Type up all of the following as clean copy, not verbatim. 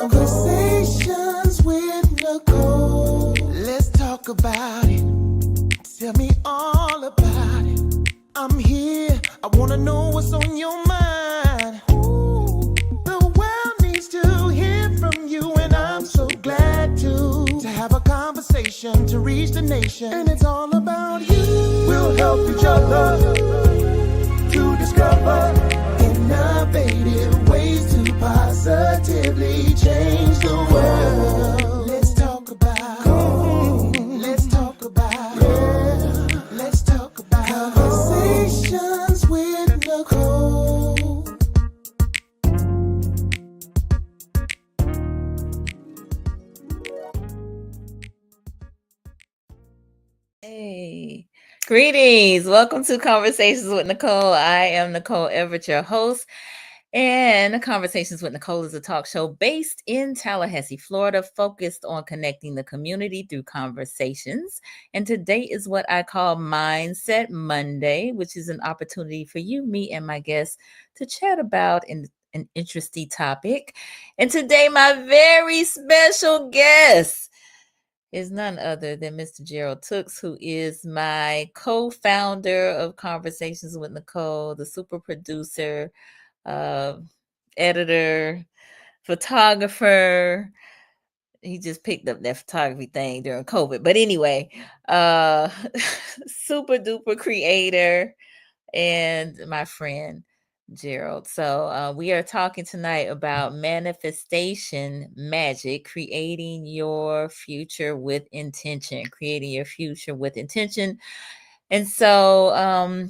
Conversations with Nicole. Let's talk about it. Tell me all about it. I'm here. I wanna know what's on your mind. Ooh, the world needs to hear from you, and I'm so glad to have a conversation to reach the nation. And it's all about you. We'll help each other to discover innovative ways to positively change the world. Let's talk about, let's talk about, yeah. Let's talk about conversations with Nicole. Hey, greetings. Welcome to Conversations with Nicole. I am Nicole Everett, your host. And Conversations with Nicole is a talk show based in Tallahassee, Florida, focused on connecting the community through conversations. And today is what I call Mindset Monday, which is an opportunity for you, me, and my guests to chat about an interesting topic. And today, my very special guest is none other than Mr. Gerald Tooks, who is my co-founder of Conversations with Nicole, the super producer, uh, editor, photographer. He just picked up that photography thing during COVID. But anyway, super duper creator and my friend Gerald. So we are talking tonight about manifestation magic, creating your future with intention, creating your future with intention. And so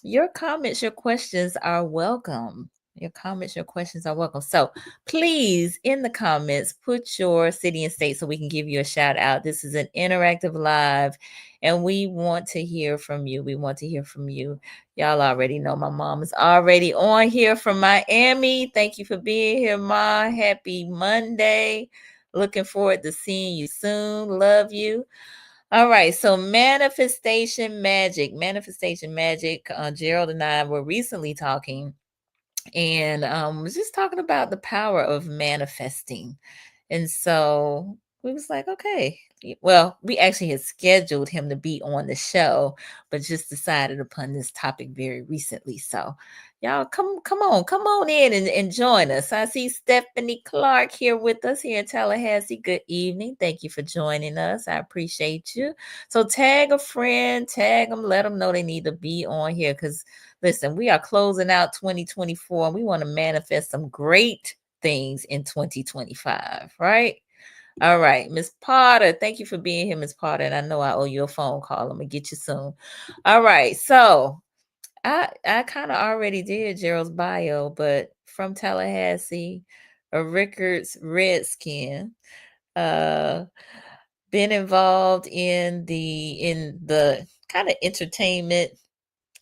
your comments, your questions are welcome. Your comments, your questions are welcome. So please, in the comments, put your city and state so we can give you a shout out. This is an interactive live, and we want to hear from you. We want to hear from you. Y'all already know my mom is already on here from Miami. Thank you for being here, Ma. Happy Monday. Looking forward to seeing you soon. Love you. All right, so manifestation magic. Manifestation magic. Gerald and I were recently talking and was just talking about the power of manifesting. And so we was like, okay. Well, we actually had scheduled him to be on the show, but just decided upon this topic very recently. So y'all come on in and join us. I see Stephanie Clark here with us here in Tallahassee. Good evening. Thank you for joining us. I appreciate you. So tag a friend, tag them, let them know they need to be on here because listen, we are closing out 2024 and we want to manifest some great things in 2025, right? All right, Miss Potter, thank you for being here, Miss Potter. And I know I owe you a phone call. I'm gonna get you soon. All right, so I kind of already did Gerald's bio, but from Tallahassee, a Rickards Redskin, uh, been involved in the kind of entertainment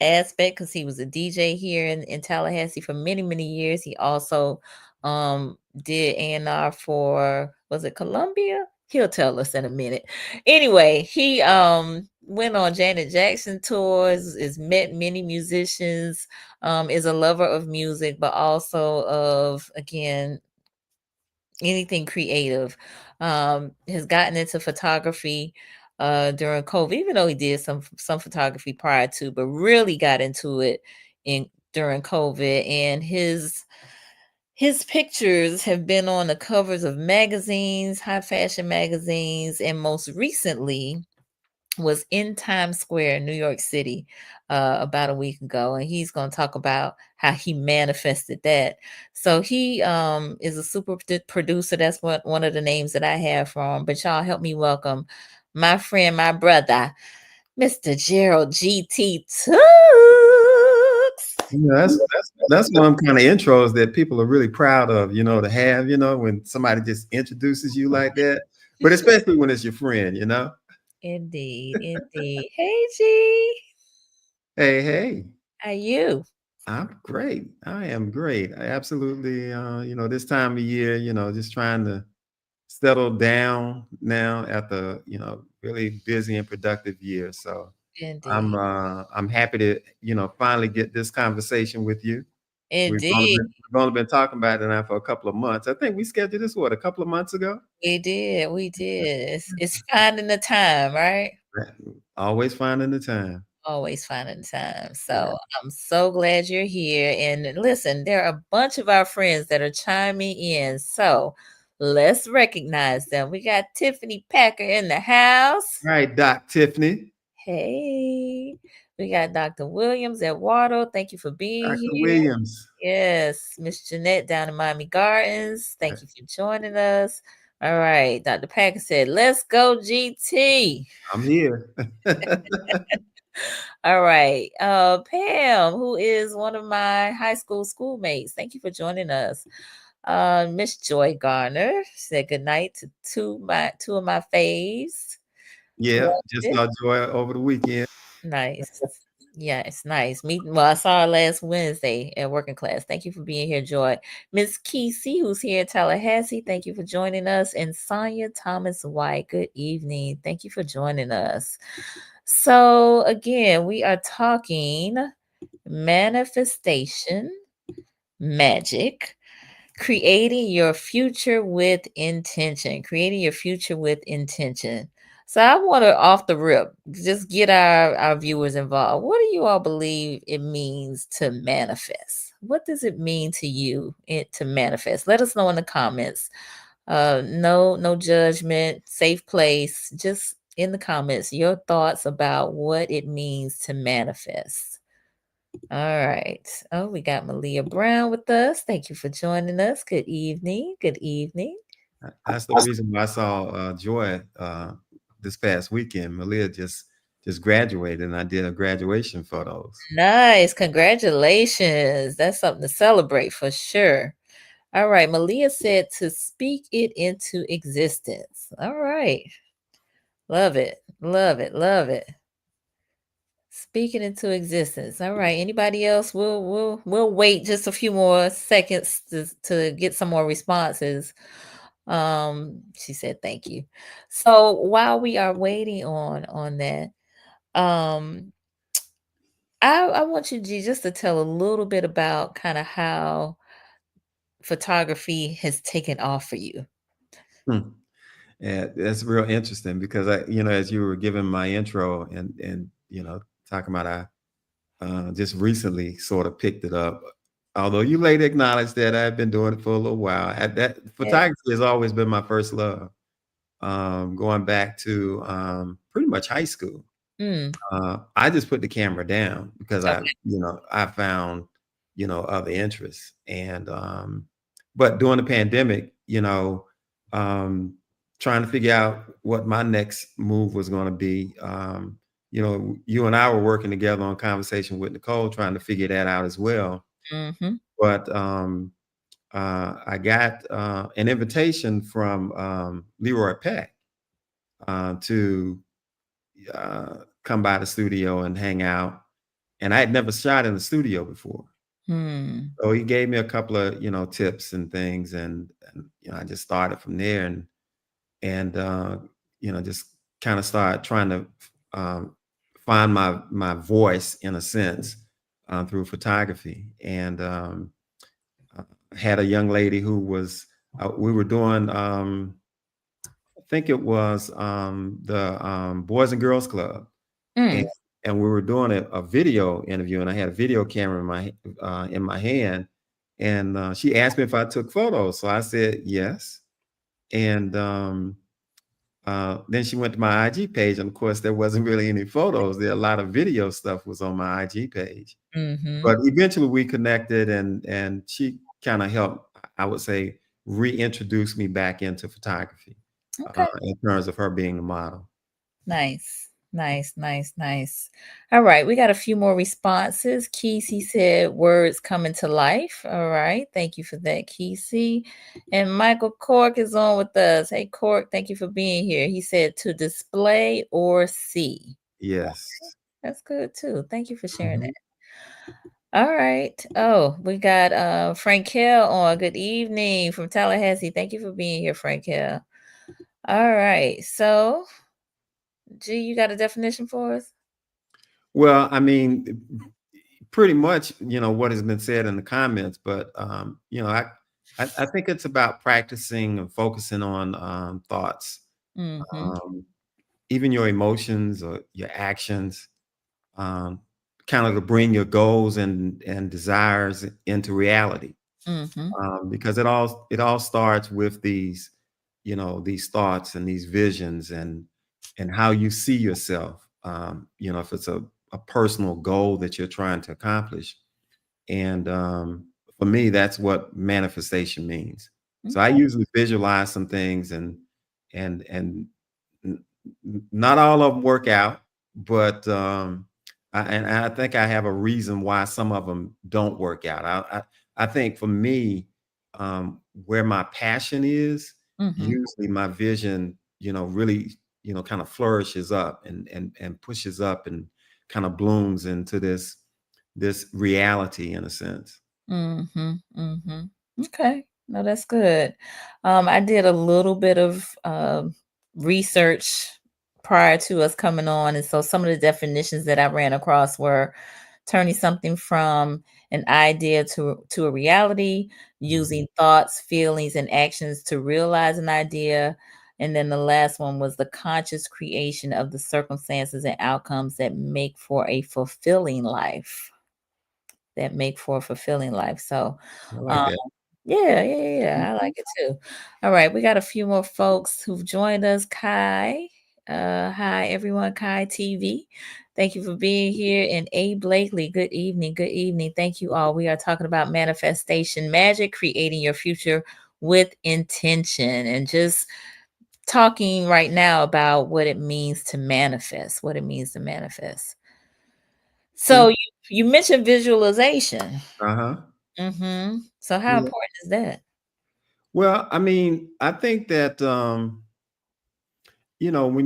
aspect because he was a DJ here in Tallahassee for many, many years. He also did A&R for, was it Columbia? He'll tell us in a minute. Anyway, he went on Janet Jackson tours, has met many musicians, is a lover of music, but also of, again, anything creative. Has gotten into photography during COVID, even though he did some photography prior to, but really got into it in during COVID. And his pictures have been on the covers of magazines, high fashion magazines, and most recently was in Times Square, New York City, about a week ago, and he's going to talk about how he manifested that. So he is a super producer. That's what one of the names that I have for him. But y'all help me welcome my friend, my brother, Mr. Gerald GT Tooks. That's one kind of intros that people are really proud of, to have, when somebody just introduces you like that. But especially when it's your friend. Indeed, indeed. Hey, G. Hey, hey. How you? I'm great. I am great. I absolutely, this time of year, just trying to settle down now after, really busy and productive year. So Indeed. I'm happy to, finally get this conversation with you. It did. We've only been talking about it now for a couple of months. I think we scheduled this what a couple of months ago. We did. We did. It's finding the time, right? Right. Always finding the time. Always finding time. Yeah. So I'm so glad you're here. And listen, there are a bunch of our friends that are chiming in. So let's recognize them. We got Tiffany Packer in the house. All right, Doc Tiffany, Hey. We got Dr. Williams at Waddle. Thank you for being Dr. here. Williams. Yes, Miss Jeanette down in Miami Gardens. Thank Right. you for joining us. All right. Dr. Packer said, let's go, GT. I'm here. All right. Pam, who is one of my high school schoolmates. Thank you for joining us. Miss Joy Garner said good night to two of my faves. Yeah, Loved just it. saw Joy over the weekend. Nice. Yeah, it's nice. Well, I saw her last Wednesday at working class. Thank you for being here, Joy. Miss Kesey, who's here in Tallahassee, thank you for joining us. And Sonia Thomas White, good evening. Thank you for joining us. So, again, we are talking manifestation, magic, creating your future with intention. Creating your future with intention. So I want to off the rip, just get our viewers involved. What do you all believe it means to manifest? What does it mean to you to manifest? Let us know in the comments. No judgment, safe place. Just in the comments, your thoughts about what it means to manifest. All right. Oh, we got Malia Brown with us. Thank you for joining us. Good evening. Good evening. That's the reason why I saw Joy this past weekend. Malia just graduated, and I did a graduation photos. Nice. Congratulations. That's something to celebrate for sure. All right. Malia said to speak it into existence. All right. Love it. Love it. Love it. Speak it into existence. All right. Anybody else? We'll wait just a few more seconds to get some more responses. She said thank you. So while we are waiting on that, um, I want you, G, just to tell a little bit about kind of how photography has taken off for you. Hmm. Yeah, that's real interesting because as you were giving my intro and talking about just recently sort of picked it up. Although you later acknowledged that I've been doing it for a little while. That Yeah. photography has always been my first love. Going back to pretty much high school. Mm, I just put the camera down because okay. I found, other interests. And but during the pandemic, trying to figure out what my next move was going to be. You and I were working together on Conversation with Nicole, trying to figure that out as well. Mm-hmm. But I got an invitation from Leroy Peck to come by the studio and hang out. And I had never shot in the studio before. Hmm. So he gave me a couple of, tips and things. And I just started from there and just kind of started trying to find my voice in a sense through photography. And had a young lady who was, we were doing, I think it was the Boys and Girls Club. And, Mm, and we were doing a video interview, and I had a video camera in my hand, and she asked me if I took photos, so I said yes. And then she went to my IG page, and of course, there wasn't really any photos. There a lot of video stuff was on my IG page, mm-hmm. but eventually we connected, and she kind of helped, I would say, reintroduce me back into photography Okay. in terms of her being the model. Nice. Nice, nice, nice. All right, we got a few more responses. Kesey said words coming to life. All right, thank you for that, Kesey. And Michael Cork is on with us. Hey, Cork, thank you for being here. He said to display or see. Yes. That's good too. Thank you for sharing that. Mhm. All right. Oh, we got Frank Hill on. Good evening from Tallahassee. Thank you for being here, Frank Hill. All right. So, G, you got a definition for us? Well, I mean, pretty much, what has been said in the comments, but I think it's about practicing and focusing on thoughts, Mm-hmm. um, even your emotions or your actions, um, kind of to bring your goals and desires into reality. Mm-hmm. Because it all starts with these thoughts and these visions and how you see yourself. If it's a personal goal that you're trying to accomplish, and for me, that's what manifestation means. So I Okay. usually visualize some things, and n- not all of them work out, but and I think I have a reason why some of them don't work out. I think for me, where my passion is, Mm-hmm. usually my vision, really, kind of flourishes up and pushes up and kind of blooms into this reality in a sense. Mm-hmm. Mm-hmm. Okay. No, that's good. I did a little bit of research prior to us coming on, and so some of the definitions that I ran across were turning something from an idea to a reality, Mhm. using thoughts, feelings, and actions to realize an idea. And then the last one was the conscious creation of the circumstances and outcomes that make for a fulfilling life. That make for a fulfilling life. So, I like um, that. yeah, yeah, yeah, yeah, I Mhm. like it too. All right, we got a few more folks who've joined us. Kai, hi everyone. Kai TV, thank you for being here. And A Blakely, good evening, good evening. Thank you all. We are talking about manifestation magic, creating your future with intention, and just talking right now about what it means to manifest. What it means to manifest. So Well, you mentioned visualization. uh-huh. So how Yeah. important is that? Well, I mean, I think that when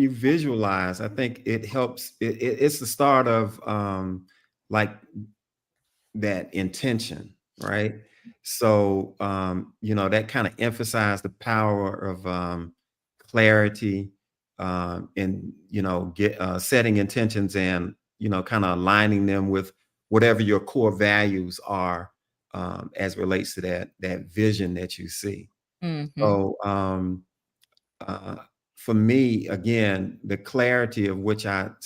you visualize, I think it helps. It's the start of like that intention, right? So that kind of emphasize the power of clarity, and get setting intentions and kind of aligning them with whatever your core values are, as relates to that vision that you see. Mhm, So uh, for me, again, the clarity of which I'm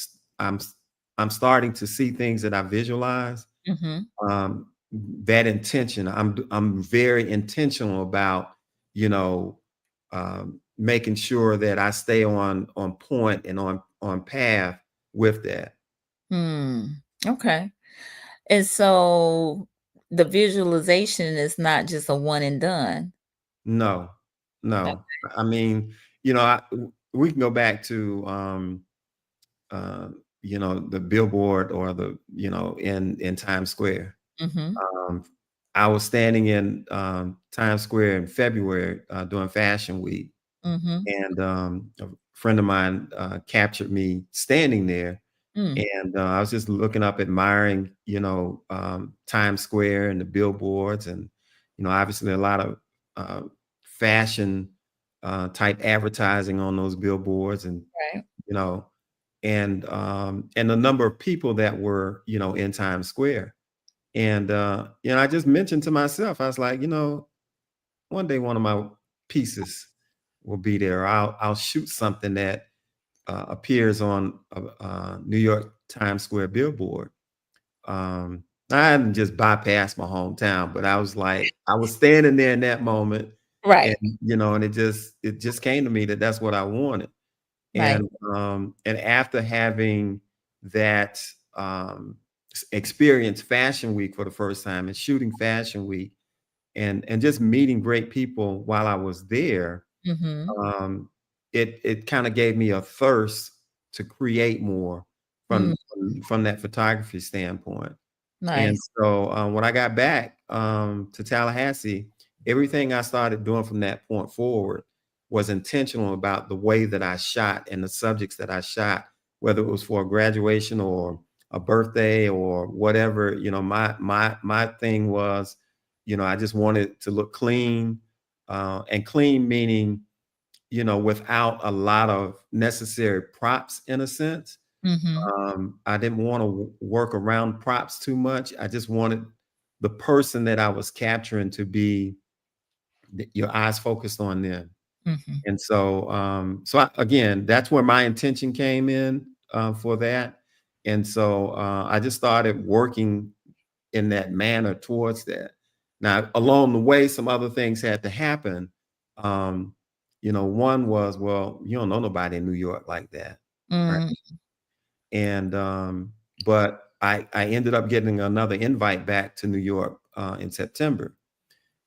starting to see things that I visualize, mhm, that intention. I'm very intentional about, you know, making sure that I stay on point and on path with that. hmm, okay. And so the visualization is not just a one and done. No, Okay. no. I mean, we can go back to uh, the billboard or in Times Square. Mhm, Um, I was standing in Times Square in February during Fashion Week, mhm, and a friend of mine captured me standing there, mm, and I was just looking up, admiring, Times Square and the billboards, and obviously a lot of uh, fashion type advertising on those billboards, and right. you know, and the number of people that were in Times Square, and I just mentioned to myself, I was like, one day one of my pieces will be there. I'll shoot something that appears on a New York Times Square billboard. I hadn't just bypassed my hometown, but I was like, I was standing there in that moment, and Right. and it just came to me that that's what I wanted. Nice. And after having that experience Fashion Week for the first time and shooting Fashion Week, and just meeting great people while I was there, Mhm, um, it kind of gave me a thirst to create more mm, from that photography standpoint. And nice. so when I got back to Tallahassee, everything I started doing from that point forward was intentional about the way that I shot and the subjects that I shot, whether it was for a graduation or a birthday or whatever. My thing was, I just wanted to look clean, and clean meaning without a lot of necessary props in a sense. Mhm. I didn't want to work around props too much. I just wanted the person that I was capturing to be your eyes focused on them. Mhm. And so, again, that's where my intention came in for that. And so I just started working in that manner towards that. Now, along the way, some other things had to happen. Um, one was, well, you don't know nobody in New York like that, right? Mm. And but I ended up getting another invite back to New York in September.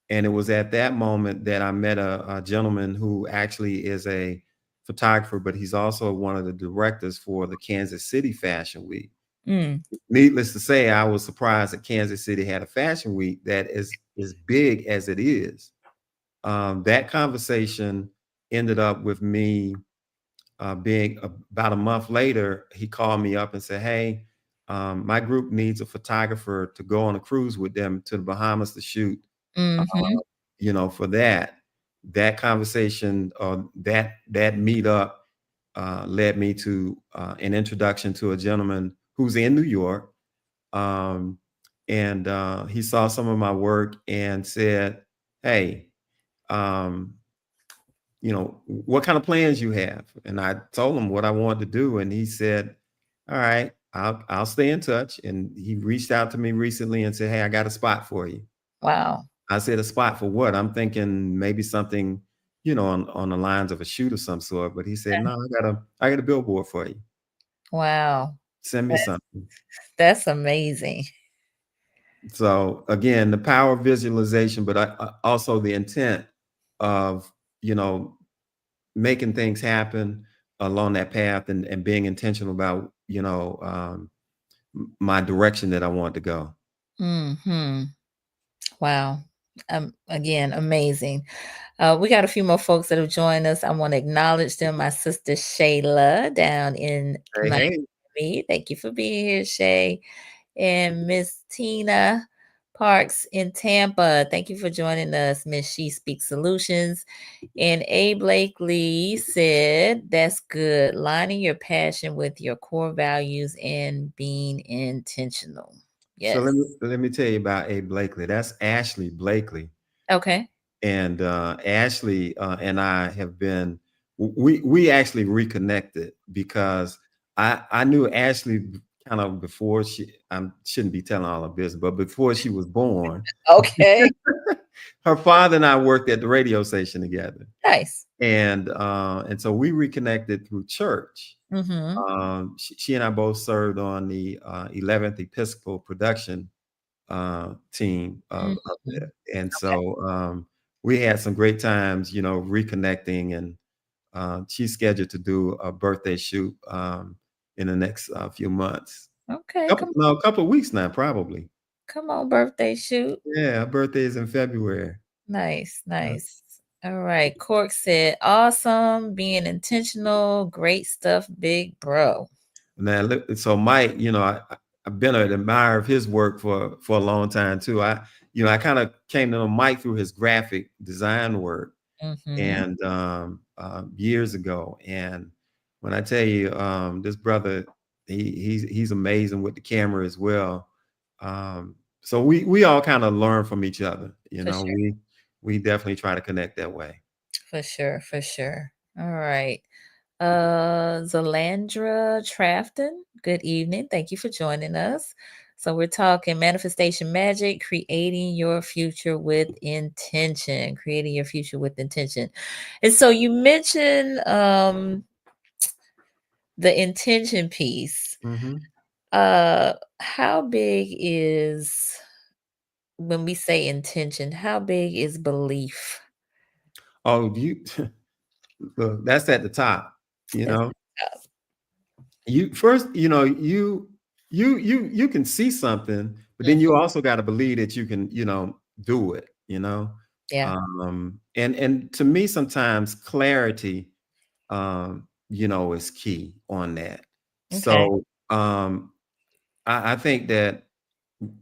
And it was at that moment that I met a gentleman who actually is a photographer, but he's also one of the directors for the Kansas City Fashion Week. Mm. Needless to say, I was surprised that Kansas City had a fashion week that is as big as it is. That conversation ended up with me being about a month later. He called me up and said, "Hey, my group needs a photographer to go on a cruise with them to the Bahamas to shoot Mhm. for that conversation or that meetup led me to an introduction to a gentleman who's in New York. um, and he saw some of my work and said, "Hey, um, what kind of plans you have?" And I told him what I wanted to do, and he said, "All right, I'll stay in touch." And he reached out to me recently and said, "Hey, I got a spot for you." Wow. I said, "A spot for what?" I'm thinking maybe something, on the lines of a shoot of some sort. But he said, "No, I got a billboard for you. Wow. Send me That's something." that's amazing. So again, the power of visualization, but also the intent of, you know, making things happen along that path and being intentional about, my direction that I want to go. Mhm. Wow. Again, amazing. We got a few more folks that have joined us. I want to acknowledge them. My sister Shayla down in Hey, hey. Miami. Thank you for being here, Shay. And Miss Tina Parks in Tampa. Thank you for joining us, Miss She Speaks Solutions. And A. Blakely said, "That's good. Lining your passion with your core values and being intentional." So Yes. let me tell you about A. Blakely. That's Ashley Blakely. Okay. And Ashley and I have been we actually reconnected because I knew Ashley kind of before I shouldn't be telling all her business, but before she was born. Okay. Her father and I worked at the radio station together, Nice. and so we reconnected through church. Mhm. She and I both served on the 11th Episcopal production team of Mhm. it. And so we had some great times, reconnecting. And she's scheduled to do a birthday shoot in the next few months. Okay, Couple, no, a couple of weeks now, probably. come on, birthday shoot. Yeah, her birthday is in February. Nice, Uh, nice. All right. Cork said, "Awesome, being intentional, great stuff, big bro." Now, so Mike, I've been an admirer of his work for a long time too. I kind of came to know Mike through his graphic design work, Mhm. and years ago. And when I tell you, this brother, he's amazing with the camera as well. So we all kind of learn from each other. For sure. We definitely try to connect that way. For sure, for sure. All right. Zalandra Trafton, good evening. Thank you for joining us. So we're talking manifestation magic, creating your future with intention, creating your future with intention. And so you mentioned the intention piece. Hmm. How big is, when we say intention, how big is belief? Oh, you look, that's at the top. You That's know, you first, you can see something, but mm, then you also got to believe that you can, do it. yeah. And to me, sometimes clarity is key on that. Okay. So I think that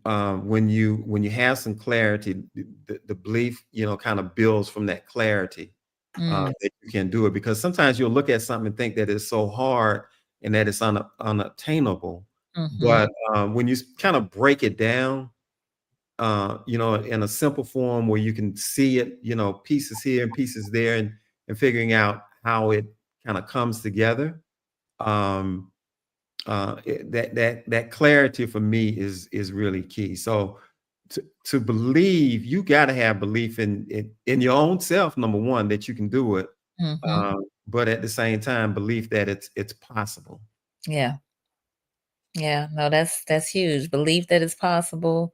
when you have some clarity, the belief, kind of builds from that clarity Mm, that you can do it. Because sometimes you'll look at something and think that it's so hard and that it's unobtainable. Mhm. But when you kind of break it down, in a simple form where you can see it, pieces here and pieces there, and figuring out how it kind of comes together. Um, that clarity for me is really key. So to believe, you got to have belief in your own self. Number one, that you can do it, Mhm. but at the same time, belief that it's possible. Yeah. Yeah. No, that's huge. Believe that it's possible.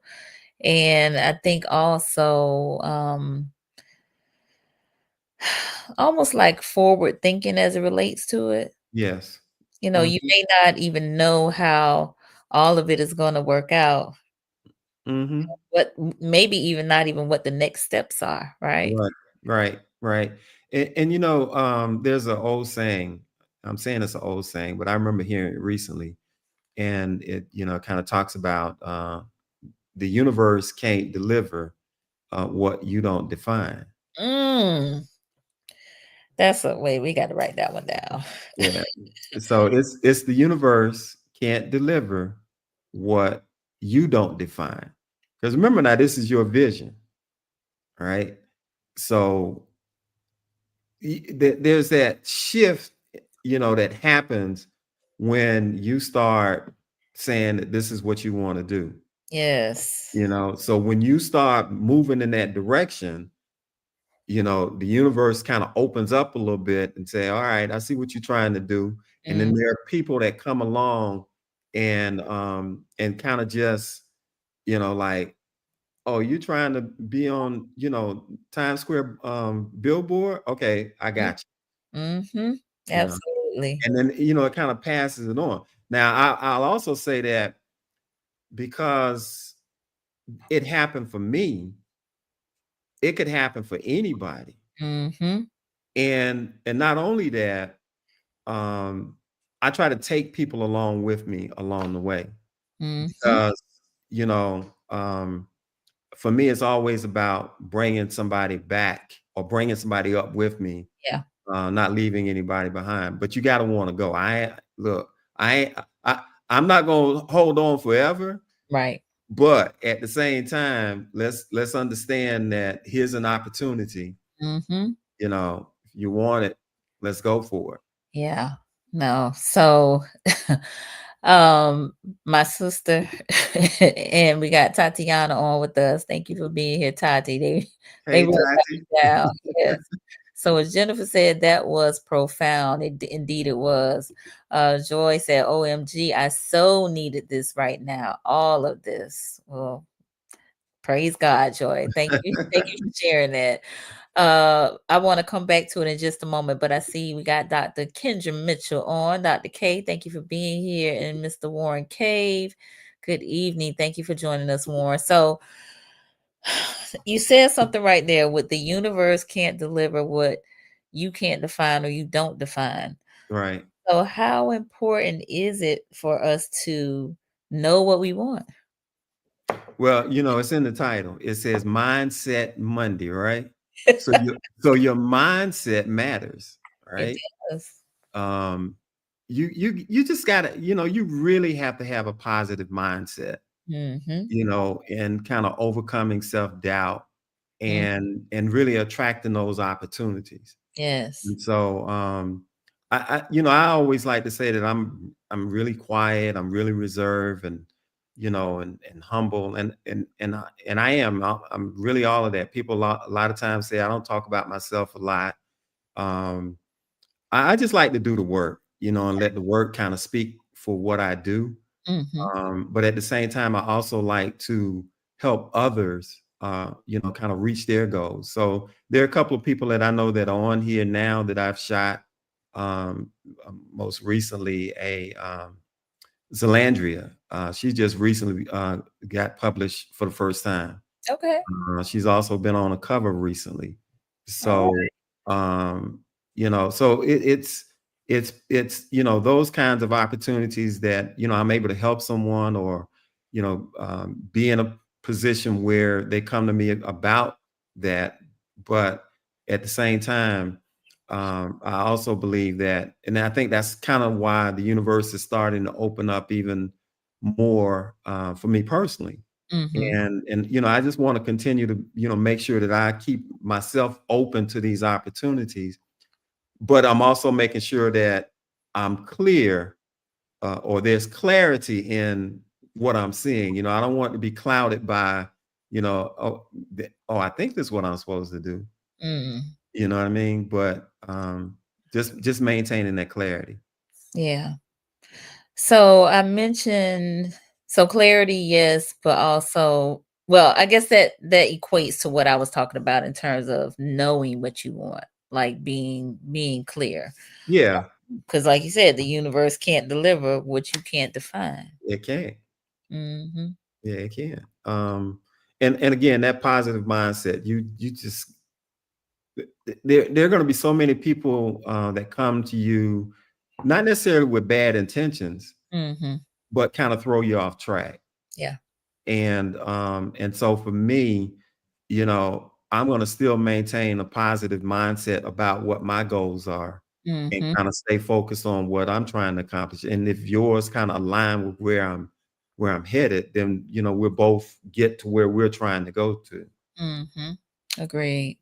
And I think also almost like forward thinking as it relates to it. Yes. You Hmm. may not even know how all of it is going to work out, Hmm. but maybe even not even what the next steps are, right? Right. Right. Right. And there's an old saying. I'm saying it's an old saying, but I remember hearing it recently, and it kind of talks about the universe can't deliver what you don't define. Mm, that's a way we got to write that one down. Yeah. So it's the universe can't deliver what you don't define. Because remember now, this is your vision, right? So there's that shift, that happens when you start saying that this is what you want to do. Yes. So when you start moving in that direction, the universe kind of opens up a little bit and say, all right, I see what you're trying to do. And then Mm, there are people that come along and kind of just, like, oh, you trying to be on, Times Square billboard? Okay, I got mhm. you, Absolutely. and then, it kind of passes it on. Now, I'll also say that because it happened for me, it could happen for anybody. Mhm. And not only that, um, I try to take people along with me along the way, Mhm. because for me, it's always about bringing somebody back or bringing somebody up with me, Yeah. not leaving anybody behind. But you got to want to go. Look, I ain't- I'm not gonna hold on forever. Right. But at the same time, let's understand that here's an opportunity. Mhm. If you want it, let's go for it. Yeah. No. So, um, my sister and we got Tatiana on with us. Thank you for being here, Tati. They Hey, really got Tati. me down. Yes. So as Jennifer said, that was profound. Indeed it was. Joy said, OMG, I so needed this right now. All of this. Well, praise God, Joy. Thank you. Thank you for sharing that. I want to come back to it in just a moment, but I see we got Dr. Kendra Mitchell on. Dr. K, thank you for being here. And Mr. Warren Cave, good evening. Thank you for joining us, Warren. So you said something right there with the universe can't deliver what you can't define or you don't define. Right. So how important is it for us to know what we want? Well, it's in the title. It says Mindset Monday, right? So your mindset matters, It right? does. Um, you just gotta, you really have to have a positive mindset, Mm-hmm. and kind of overcoming self-doubt Mm, and really attracting those opportunities. yes. And so I always like to say that I'm really quiet, I'm really reserved, and humble, and I am. I'm really all of that. People a lot of times say I don't talk about myself a lot. Um, I just like to do the work, and let the work kind of speak for what I do. Mm-hmm. But at the same time, I also like to help others, kind of reach their goals. So there are a couple of people that I know that are on here now that I've shot. Most recently, a Zelandria. She just recently got published for the first time. Okay. She's also been on a cover recently. All So, right. so it's those kinds of opportunities that I'm able to help someone, or be in a position where they come to me about that. But at the same time, I also believe that, and I think that's kind of why the universe is starting to open up even more for me personally. Mm-hmm. And I just want to continue to make sure that I keep myself open to these opportunities, but I'm also making sure that I'm clear, or there's clarity in what I'm seeing. I don't want to be clouded by, oh, I think this is what I'm supposed to do. Mm. You know what I mean? But just maintaining that clarity. Yeah. So I mentioned so clarity, yes, but also, well, I guess that equates to what I was talking about in terms of knowing what you want, like being clear. Yeah, Because like you said, the universe can't deliver what you can't define. it can. Mm-hmm. Yeah, it can. And again, that positive mindset. You just there are going to be so many people that come to you, not necessarily with bad intentions, Mm-hmm. but kind of throw you off track. Yeah. And so for me, I'm going to still maintain a positive mindset about what my goals are, and Mm-hmm. kind of stay focused on what I'm trying to accomplish. And if yours kind of align with where I'm headed, then we'll both get to where we're trying to go to. Mm-hmm. Agreed.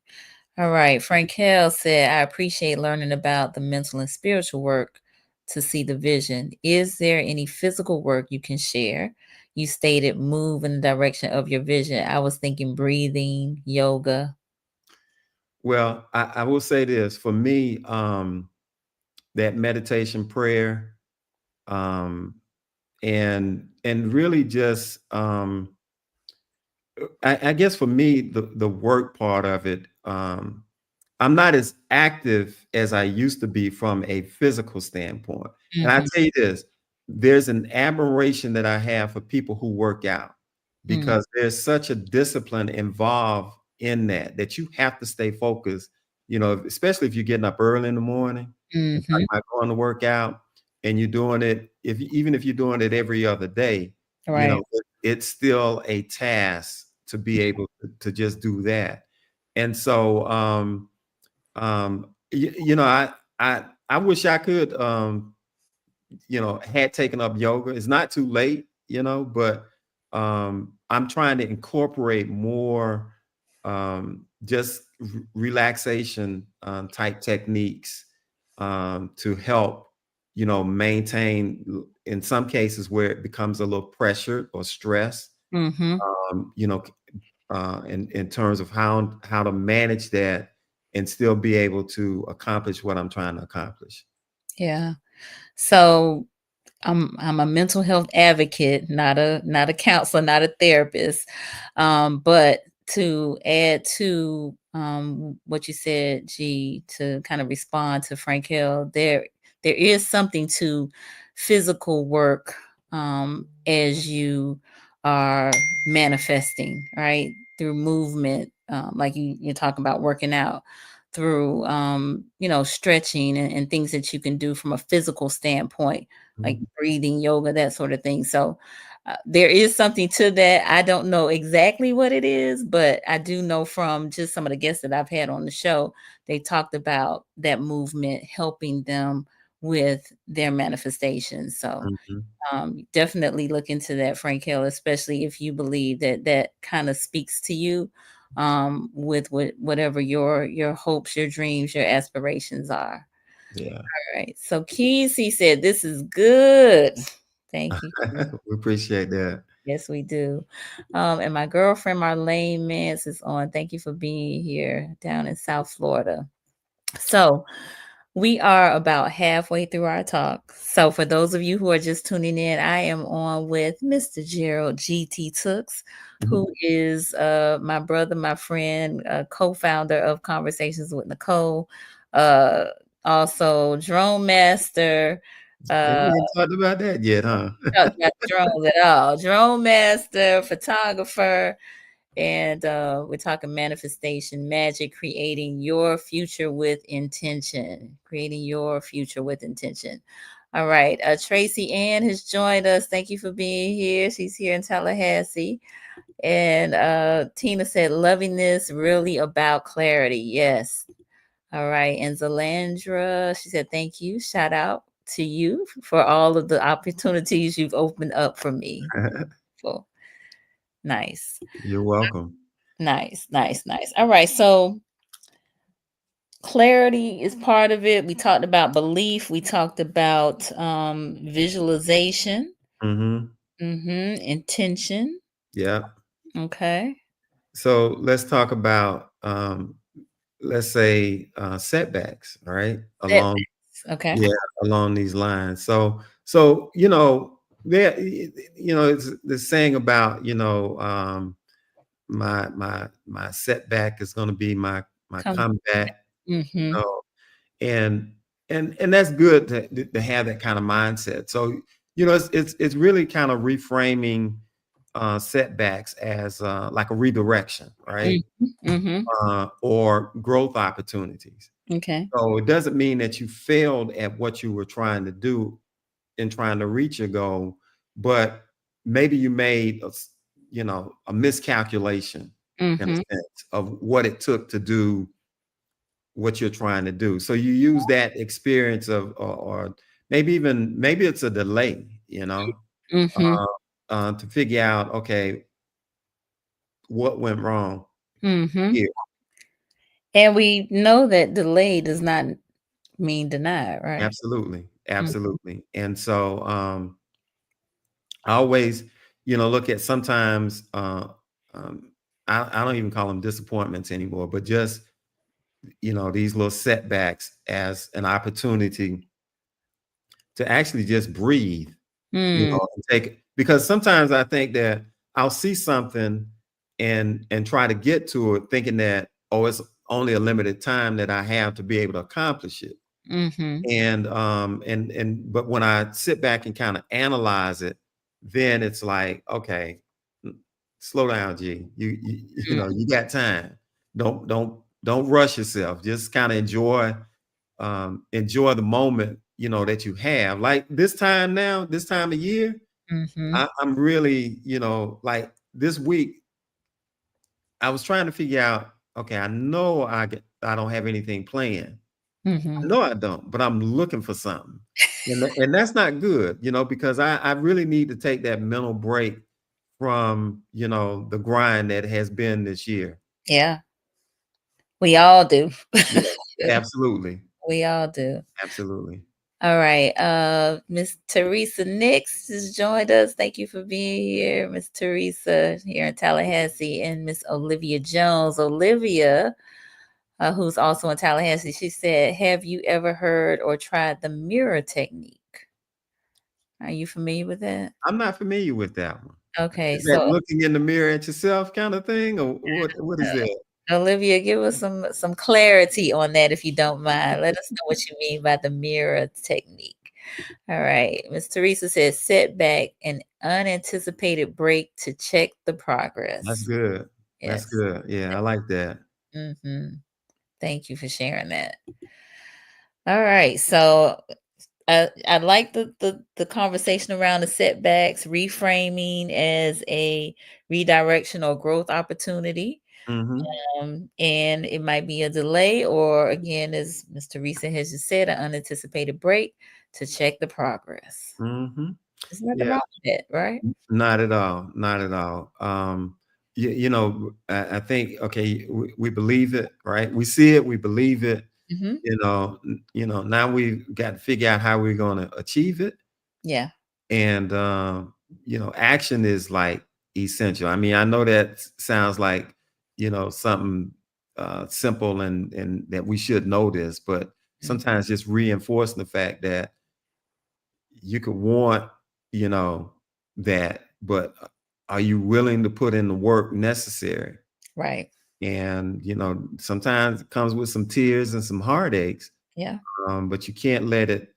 All right. Frankel said, I appreciate learning about the mental and spiritual work to see the vision. Is there any physical work you can share? You stated move in the direction of your vision. I was thinking breathing, yoga. Well, I will say this for me, that meditation prayer, um, and really just I guess for me, the work part of it, I'm not as active as I used to be from a physical standpoint. And I Mm-hmm. tell you this, there's an admiration that I have for people who work out, because there's such a discipline involved in that you have to stay focused, especially if you're getting up early in the morning and Mm-hmm. talking about going to work out, and you're doing it, even if you're doing it every other day, Right. it's still a task to be able to just do that. And so I wish I could, had taken up yoga. It's not too late, but I'm trying to incorporate more just relaxation type techniques to help, maintain in some cases where it becomes a little pressured or stress, Mm-hmm. um, you know, in terms of how to manage that and still be able to accomplish what I'm trying to accomplish. Yeah. So I'm a mental health advocate, not a counselor, not a therapist. But to add to what you said, G, to kind of respond to Frank Hill, there is something to physical work as you are manifesting, right? Through movement, like you're talking about working out, through stretching and things that you can do from a physical standpoint, like Mhm. breathing, yoga, that sort of thing. So there is something to that. I don't know exactly what it is, but I do know from just some of the guests that I've had on the show, they talked about that movement helping them with their manifestations. So Mhm. definitely look into that, Frank Hill, especially if you believe that kind of speaks to you with whatever your hopes, your dreams, your aspirations are. Yeah. All right. So Kesey said, this is good. Thank you. We appreciate that. Yes, we do. And my girlfriend Marlene Mance is on. Thank you for being here down in South Florida. So we are about halfway through our talk. So for those of you who are just tuning in, I am on with Mr. Gerald GT Tooks, Mhm. who is my brother, my friend, co-founder of Conversations with Nicole, uh, also drone master. Yeah, Uh, we ain't talked about that yet, huh? talked about drones at all. Drone master, photographer, and we're talking manifestation, magic, creating your future with intention. Creating your future with intention. All right. Tracy Ann has joined us. Thank you for being here. She's here in Tallahassee. And Tina said, loving this, really about clarity. Yes. All right. And Zalandra, she said, thank you. Shout out to you for all of the opportunities you've opened up for me. Well, nice. You're welcome. Nice, nice, nice. All right. So clarity is part of it. We talked about belief. We talked about visualization, Mm-hmm. intention. Yeah. Okay. So let's talk about let's say setbacks, all right? Along, Setbacks. Okay. yeah, along these lines. So you know, there it's the saying about, my setback is going to be my Come. comeback, you Mm-hmm. know, and and that's good to have that kind of mindset. So, it's really kind of reframing setbacks as like a redirection, right? Mm-hmm. Mm-hmm. Or growth opportunities. Okay. So it doesn't mean that you failed at what you were trying to do in trying to reach your goal, but maybe you made a miscalculation in a Mm-hmm. sense of what it took to do what you're trying to do. So you use that experience of, or maybe it's a delay, Mm-hmm. uh, to figure out, okay, what went wrong Mm-hmm. here. And we know that delay does not mean denied, right? Absolutely, Mm. absolutely. And so I always, look at sometimes um, I don't even call them disappointments anymore, but just these little setbacks as an opportunity to actually just breathe, Mm. and take, because sometimes I think that I'll see something and try to get to it thinking that, oh, it's only a limited time that I have to be able to accomplish it. Mm-hmm. And but when I sit back and kind of analyze it, then it's like, okay, slow down, G. You got time. Don't rush yourself. Just kind of enjoy the moment, that you have. Like this time now, this time of year, Mm-hmm. I'm really, like this week, I was trying to figure out, okay, I know I don't have anything planned. Mm-hmm. No, I don't, but I'm looking for something. And that's not good, because I really need to take that mental break from, the grind that has been this year. Yeah, we all do. Yeah, absolutely. We all do. Absolutely. All right. Miss Teresa Nix has joined us. Thank you for being here, Miss Teresa, here in Tallahassee, and Miss Olivia Jones. Olivia, who's also in Tallahassee, she said, have you ever heard or tried the mirror technique? Are you familiar with that? I'm not familiar with that one. Okay, Is that so looking in the mirror at yourself kind of thing? Or what is that? Olivia, give us some clarity on that if you don't mind. Let us know what you mean by the mirror technique. All right. Miss Teresa says setback and unanticipated break to check the That's progress. good. That's Yes. good. Yeah, I like that. Mm-hmm. Thank you for sharing that. All right. So I like the conversation around the setbacks, reframing as a redirection or growth opportunity. Mhm. And it might be a delay, or again, as Ms. Teresa has just said, an unanticipated break to check the progress. Mhm. There's nothing Yeah. wrong with that, right? Not at all, not at all. I think, okay, we believe it, right? We see it, we believe it. Hmm. Now we've got to figure out how we're going to achieve it, Yeah. and action is like essential. I mean, I know that sounds like something simple and that we should know this, but Mm. sometimes just reinforcing the fact that you could want, you know, that, but are you willing to put in the work necessary? Right. And, sometimes it comes with some tears and some heartaches, Yeah. but you can't let it,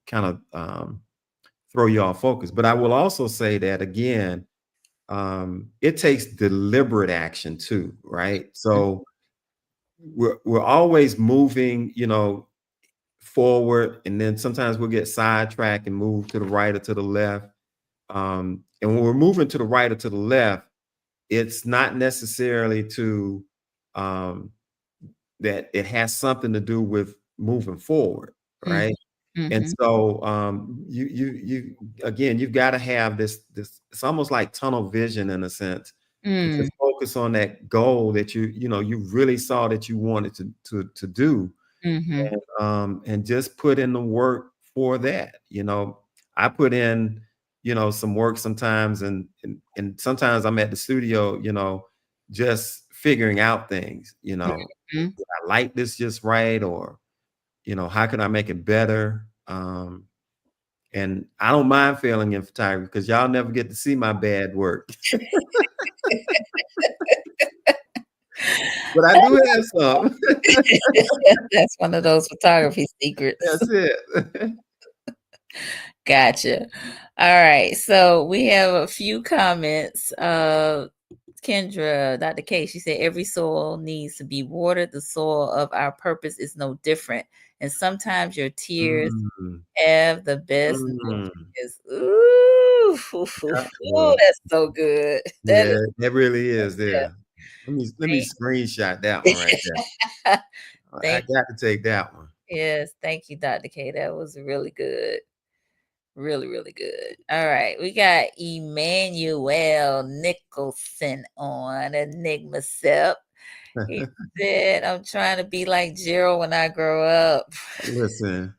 kind of throw you off focus. But I will also say that again, it takes deliberate action too, right? So we're always moving, forward, and then sometimes we'll get sidetracked and move to the right or to the left. And when we're moving to the right or to the left, it's not necessarily to um, that it has something to do with moving forward, Mhm. right? And Mhm. so you again, you've got to have this. It's almost like tunnel vision in a sense, to Mm. just focus on that goal that you really saw that you wanted to do, Mhm. and just put in the work for that. I put in, some work sometimes, and sometimes I'm at the studio, just figuring out things. Mhm. Did I like this just right, or how can I make it better? And I don't mind failing in photography because y'all never get to see my bad work, but I do have some. That's one of those photography secrets. That's it. Gotcha. All right. So we have a few comments. Kendra, Dr. K, she said, every soil needs to be watered. The soil of our purpose is no different. And sometimes your tears Mm, have the best mm. nutrients. Ooh, Yeah, ooh, well, that's so good. That yeah, that really is is there. Let me thank, screenshot that one right there. I thank got to take that one. yes, thank you, Dr. K. That was really good. Really, really good. All right. We got Emmanuel Nicholson on Enigma Sep. He said, I'm trying to be like Gerald when I grow up. Listen,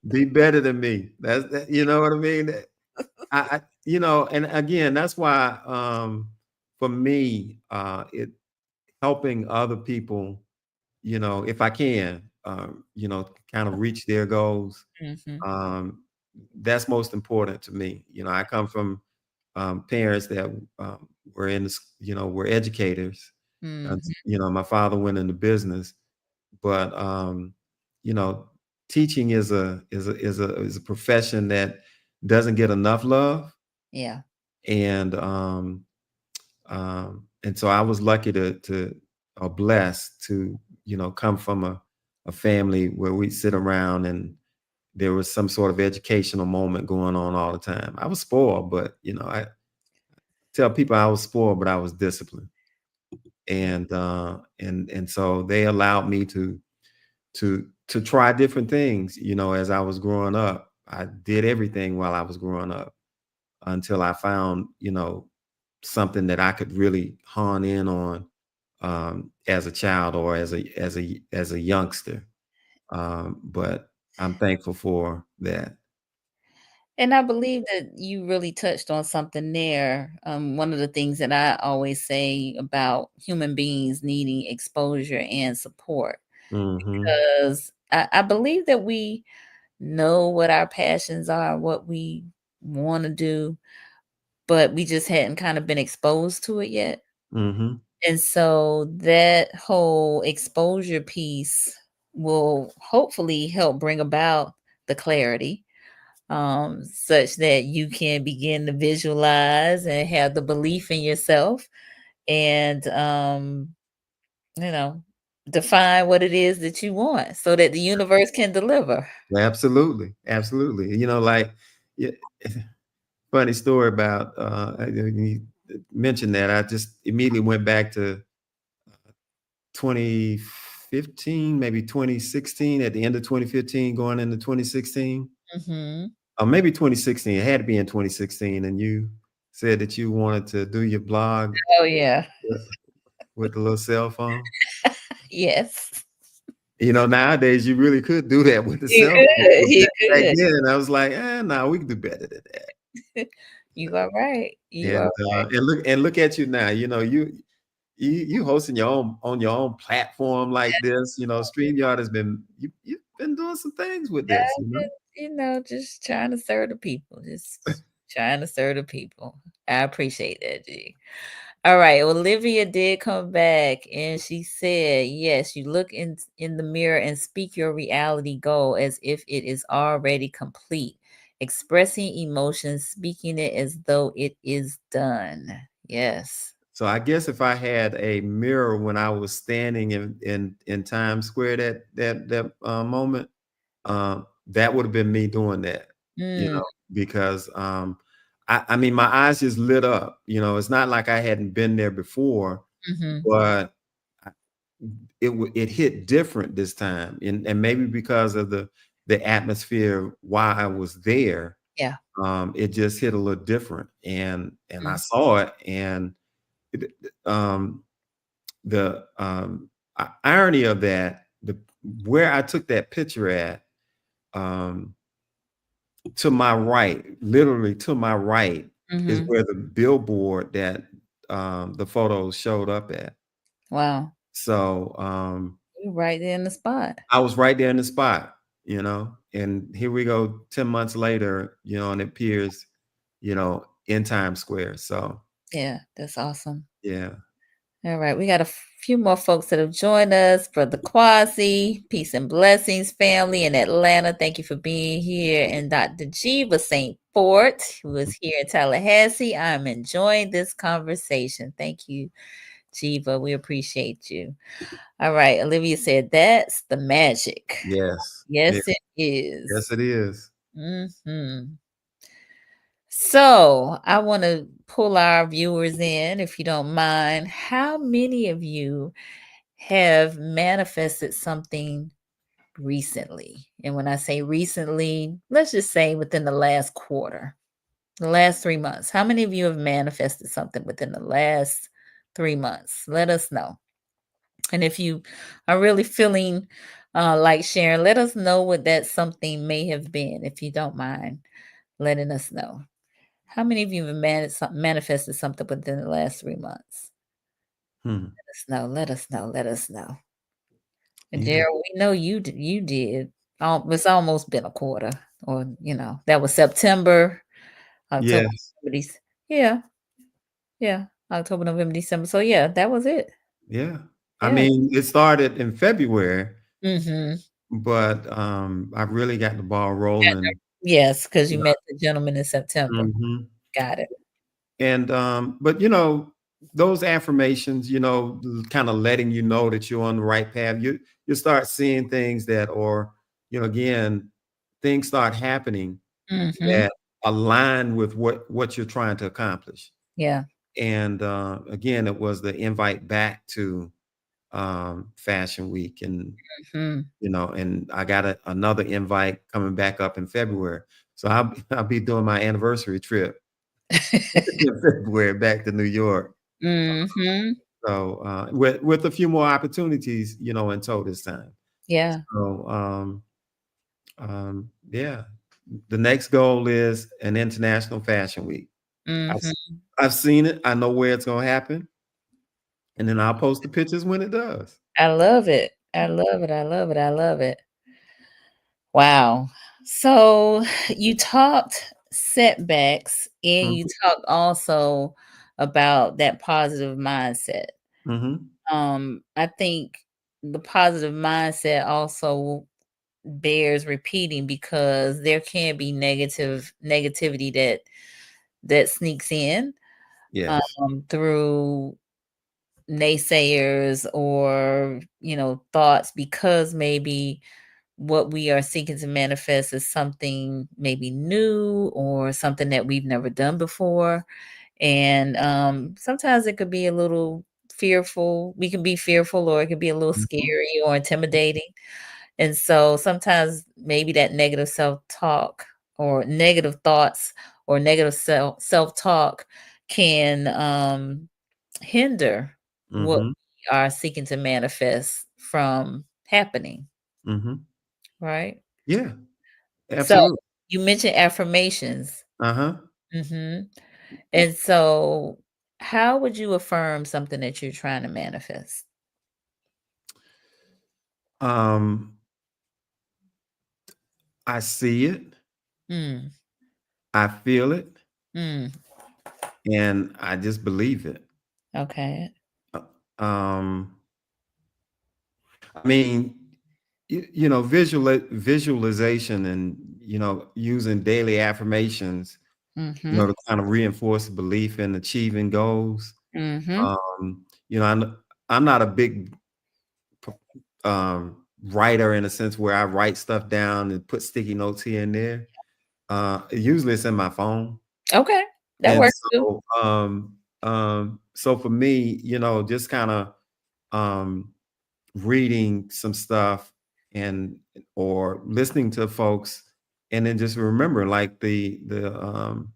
be better than me. That's that, you know what I mean? And again, that's why for me, it helping other people, if I can, kind of reach their goals. Hmm. Um, that's most important to me. I come from parents that were were educators. Hmm. My father went into business, but you know, teaching is a profession that doesn't get enough love, Yeah. and so I was lucky to or blessed to come from a family where we sit around and there was some sort of educational moment going on all the time. I was spoiled, but I tell people I was spoiled, but I was disciplined, and so they allowed me to try different things. As I was growing up, I did everything while I was growing up until I found something that I could really hone in on as a child or as a youngster. But I'm thankful for that. And I believe that you really touched on something there. One of the things that I always say about human beings needing exposure and support, Hmm. because I believe that we know what our passions are, what we want to do, but we just hadn't kind of been exposed to it yet. Hmm. And so that whole exposure piece will hopefully help bring about the clarity, such that you can begin to visualize and have the belief in yourself and, you know, define what it is that you want so that the universe can deliver. Absolutely, absolutely. Like, yeah, funny story about you mentioned that. I just immediately went back to 2015, maybe 2016, at the end of 2015, going into 2016. Hmm. Maybe 2016. It had to be in 2016. And you said that you wanted to do your blog Oh, yeah. with with the little cell phone. Yes. Nowadays you really could do that with the You cell phone. could. But You back could. then, I was like, no, we can do better than that. You are right. You And are right. look at you now. You hosting your own on your own platform like this. StreamYard has been you've been doing some things with this. I've been, just trying to serve the people. Just trying to serve the people. I appreciate that, G. All right. Olivia did come back and she said, yes, you look in the mirror and speak your reality goal as if it is already complete. Expressing emotions, speaking it as though it is done. Yes. So I guess if I had a mirror when I was standing in Times Square that moment, that would have been me doing that. Mm, Because I mean my eyes just lit up. It's not like I hadn't been there before, hmm. but it hit different this time, and maybe because of the atmosphere while I was there, Yeah. it just hit a little different, and I Mm. saw it, and it, um, the irony of that, the where I took that picture at, um, to my right, literally to my right, is Mhm. where the billboard that the photos showed up at. Wow. So You right there in the spot. I was right there in the spot, and here we go 10 months later, and it appears, in Times Square. So Yeah, that's awesome. yeah. All right, we got a few more folks that have joined us. Brother Quasi, peace and blessings, family in Atlanta. Thank you for being here. And Dr. Jiva St. Fort, who is here in Tallahassee. I'm enjoying this conversation. Thank you, Jiva. We appreciate you. All right, Olivia said that's the magic. Yes. Yeah. Yes, it is. Yes, it is. Mm-hmm. So I want to pull our viewers in, if you don't mind. How many of you have manifested something recently? And when I say recently, let's just say within the last quarter, the last 3 months. How many of you have manifested something within the last 3 months? Let us know. And if you are really feeling like sharing, let us know what that something may have been, if you don't mind letting us know. How many of you have manifested something within the last 3 months? Hmm. Let us know. Let us know. Let us know. And Yeah. Gerald, we know you did. It's almost been a quarter, or that was September, October, Yes. November, yeah, yeah, October, November, December. So yeah, that was it. Yeah. I Yeah. mean, it started in February, Mm-hmm. but I really got the ball rolling. Yes, because you Yeah. met the gentleman in September. Mhm. Got it. And but those affirmations, kind of letting you know that you're on the right path. You start seeing things that, or again, things start happening Mm-hmm. that align with what you're trying to accomplish. Yeah. And again, it was the invite back to Fashion Week, and Mm-hmm. and I got another invite coming back up in February. So I'll be doing my anniversary trip in February back to New York. Mm-hmm. So with a few more opportunities, in tow this time. Yeah. So yeah, the next goal is an international fashion week. I've, Mm-hmm. I've seen it. I know where it's gonna happen, and then I'll post the pictures when it does. I love it. I love it. I love it. I love it. Wow. So you talked setbacks and you Mhm. talked also about that positive mindset. Mhm. I think the positive mindset also bears repeating because there can be negativity that sneaks in Yes. through naysayers or thoughts, because maybe what we are seeking to manifest is something maybe new or something that we've never done before. And sometimes it could be a little fearful. We can be fearful, or it could be a little Mhm. scary or intimidating. And so sometimes maybe that negative self-talk or negative thoughts or negative self-talk can hinder what Mhm. we are seeking to manifest from happening, Mhm. right? Yeah. So Absolutely. you mentioned affirmations. Uh-huh. Mhm. And so how would you affirm something that you're trying to manifest? Um, I see it, Mm, I feel it, mm, and I just believe it. okay. Uh, Um, I mean, visualization, and using daily affirmations, Mhm. to kind of reinforce belief in achieving goals. Mhm. I'm not a big writer in a sense where I write stuff down and put sticky notes here and there. Usually it's in my phone. Okay. That And works too. so for me, just kind of um reading some stuff and or listening to folks, and then just remember like um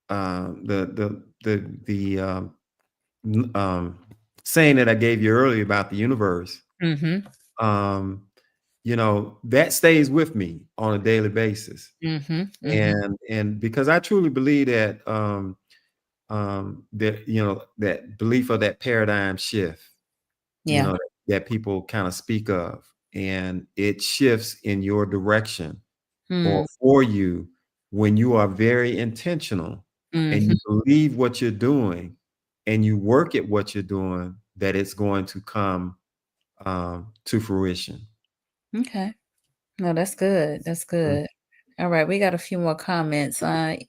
the n- um saying that I gave you earlier about the universe. Mm-hmm. um that stays with me on a daily basis. Mm-hmm. Mm-hmm. And because I truly believe that that that belief of that paradigm shift, you Yeah. know, that people kind of speak of, and it shifts in your direction or Mm. for you when you are very intentional and Mm-hmm. you believe what you're doing and you work at what you're doing, that it's going to come to fruition. Okay. No, that's good. That's Mm. good. All right, we got a few more comments.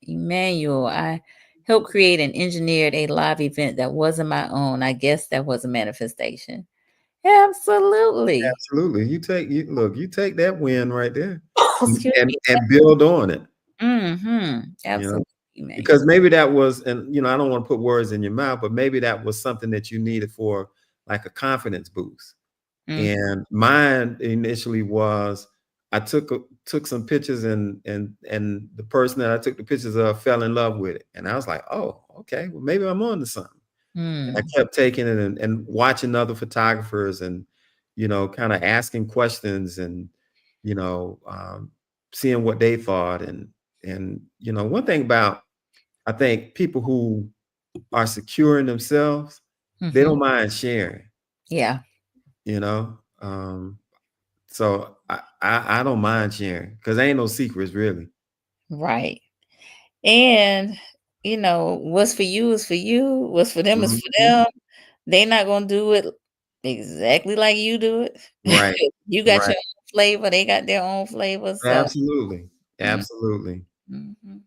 Emmanuel, I helped create and engineered a live event that wasn't my own. I guess that was a manifestation. Absolutely. Absolutely. You take that win right there Excuse me. and build on it, Mm-hmm. you know, Absolutely, Emmanuel. because maybe that was, and I don't want to put words in your mouth, but maybe that was something that you needed for like a confidence boost. Mm, And mine initially was I took some pictures, and the person that I took the pictures of fell in love with it. And I was like, oh, okay, well, maybe I'm on to something. And I mm, kept taking it and watching other photographers and, kind of asking questions and, you know, um, seeing what they thought. And, one thing about, I think people who are secure in themselves, they mm-hmm. don't mind sharing, Yeah, you know? So I don't mind sharing because there ain't no secrets really. right. And what's for you is for you. What's for them is for Mhm. them. They not gonna do it exactly like you do it. Right. You got your Right. own flavor. They got their own flavor. So. Absolutely. Absolutely. Mm-hmm.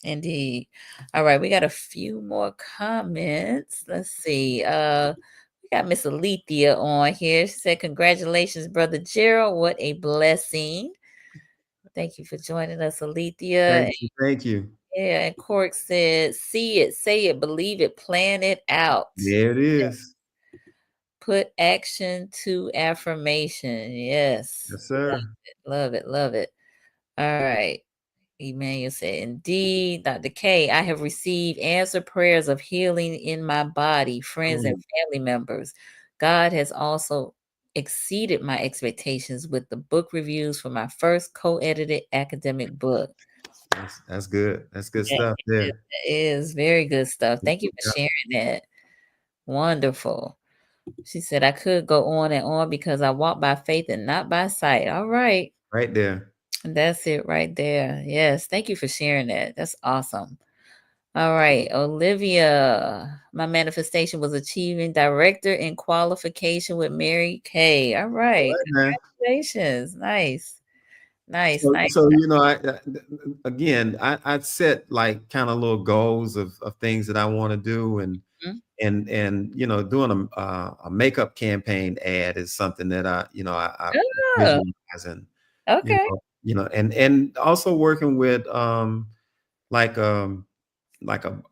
Indeed. All right, we got a few more comments. Let's see. We got Miss Alethea on here. She said, "Congratulations, brother Gerald. What a blessing. Thank you for joining us, Alethea." Thank you. Thank you. Yeah, and Cork said, "See it, say it, believe it, plan it out. There it is. Put action to affirmation." Yes. Yes, sir. Love it, love it. All right. Emmanuel said, "Indeed, Dr. K, I have received answered prayers of healing in my body, friends and Mm, family members. God has also exceeded my expectations with the book reviews for my first co-edited academic book." that's good. That's good That stuff there. is very good stuff. Thank you for Yeah, sharing that. Wonderful. She said, "I could go on and on because I walk by faith and not by sight." All right. right there. That's it right there. Yes. Thank you for sharing that. That's awesome. All right, Olivia. My manifestation was achieving director in qualification with Mary Kay. All All right, right, man. congratulations. Nice, nice, So, nice. so again, I set like kind of little goals of things that I want to do, Mhm. and doing a makeup campaign ad is something that I Oh, visualize. And you okay. know and also working with like a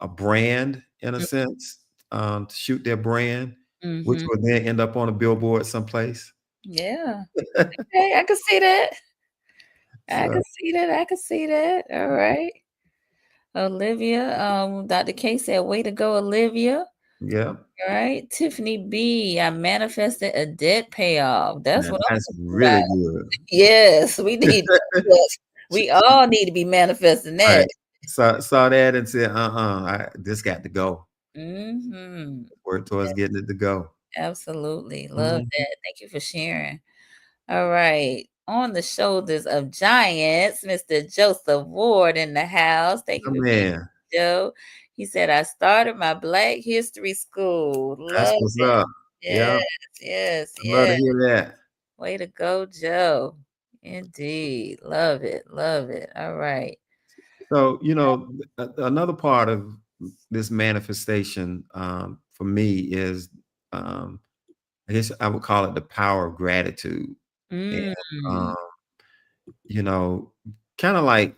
brand in a sense, to shoot their brand, which Mm-hmm. would then end up on a billboard someplace. Yeah. Okay, I can see that. I So can see that. I can see that. All right. Olivia, Dr. K said, "Way to go, Olivia." yeah, All right. Tiffany B, I manifested a debt payoff. That's man, what I'm that's talking really about. good. Yes, we need yes, we all need to be manifesting that. Right. Saw that and said, this got to go. Mhm. Work towards getting it to go. Absolutely. Love Mhm. that. Thank you for sharing. All right. On the shoulders of giants, Mr. Joseph Ward in the house. Thank you Oh, for being man, here, Joe. He said, "I started my Black History School." that's Love what's it. up. Yeah, Yes, yes, I love to yes. hear that. Way to go, Joe. Indeed. Love it. Love it. All right. So, another part of this manifestation, for me is, um, I guess I would call it the power of gratitude. And, Mm. um, you know, kind of like